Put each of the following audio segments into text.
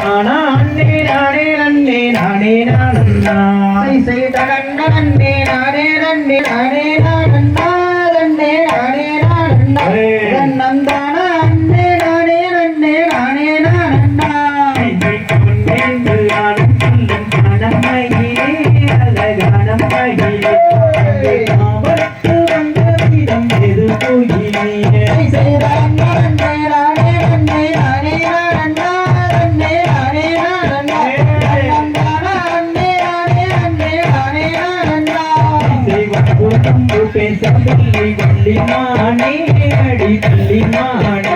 தானா அண்ணே நானே நன்னே நானே நானண்ணா செய்த கண்ணே நானே நன்னே நானே நானண்ணா நன்னே நானே நானண்ணா நந்தானா அண்ணே நானே நன்னே நானே நானண்ணா பொன்னேந்து ஆடும் சொல்லும் கணமையிலே அழகானம் மகிழே காவலுக்கு வந்த விதம் எது கோயிலே செய்த பேசவில்லை வள்ளிமானே அடி வள்ளிமானே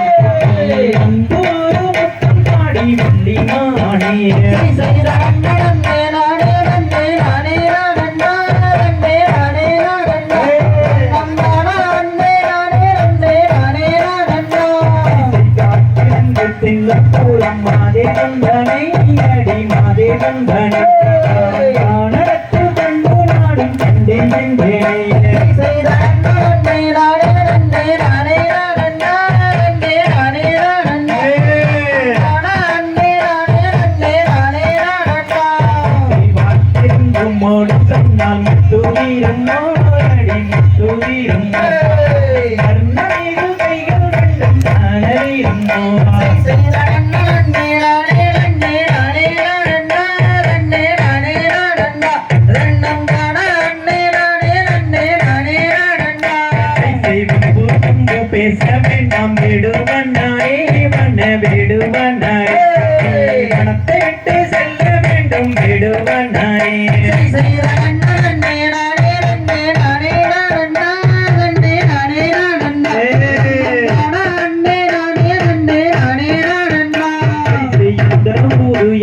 அன்போடு முத்தம் பாடி வள்ளிமானே சிங்கப்பூரம் மாதே வந்தனை அடி மாதே வந்தனை நடத்து கண்டு நாடும் கண்டேன் கண்டேனை சொன்னால் முத்துவீரம் அடி முத்துவீரம் கைகள் கண்டம் தானவீரம் பேச வேண்டாம் விடுவனாயே மன விடுவனாயே மனத்தை விட்டு செல்ல வேண்டும் விடுவனாயே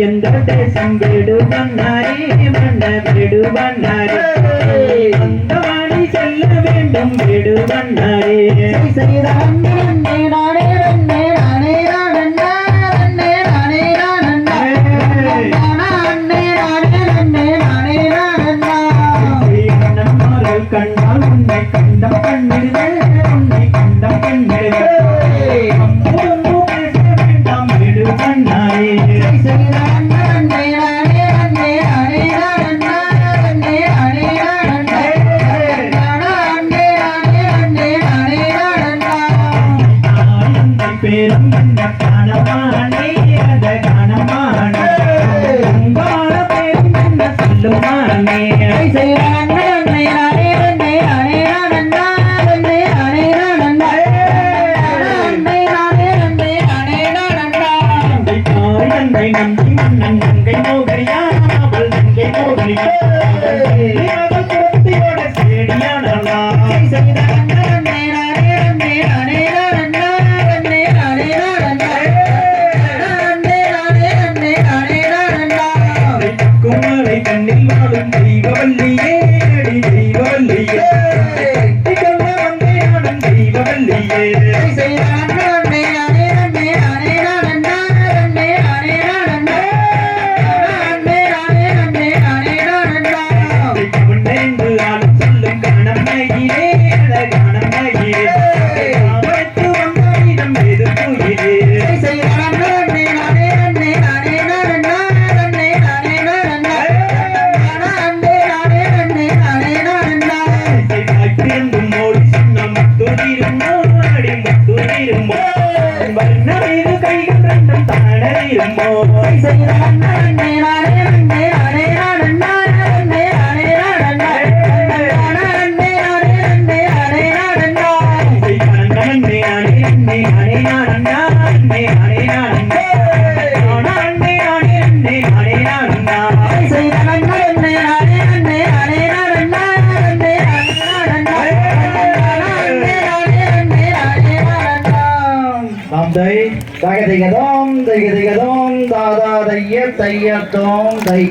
எந்த தேசம் விடுவனாயே மன விடுவனாயே அந்த வாணி செல்ல வேண்டும் விடுவனாயே கண்டால் உன்னை கண்டம் கண்ணிடுவேன் உன்னை கண்டம் கண்ணிடுவேன் பேச வேண்டாம் விடுவனாயே பேரும் என்ன காணமானே அத காணமானே உங்கால பேரும் என்ன சொல்லுமானே நம்பி மன்னன் நங்கை மோகரியா அவள் நங்கை மோகரியா குரத்தியோட சேடியானலா குமரை கண்ணில் வாழும் தெய்வவல்லியே அடி தெய்வவல்லியே வந்தே நானும் தெய்வவல்லியே கைகள் ரெண்டும் தானறியுமோ தை தக திகதோம் தாதா தைய தையத்தோம் தை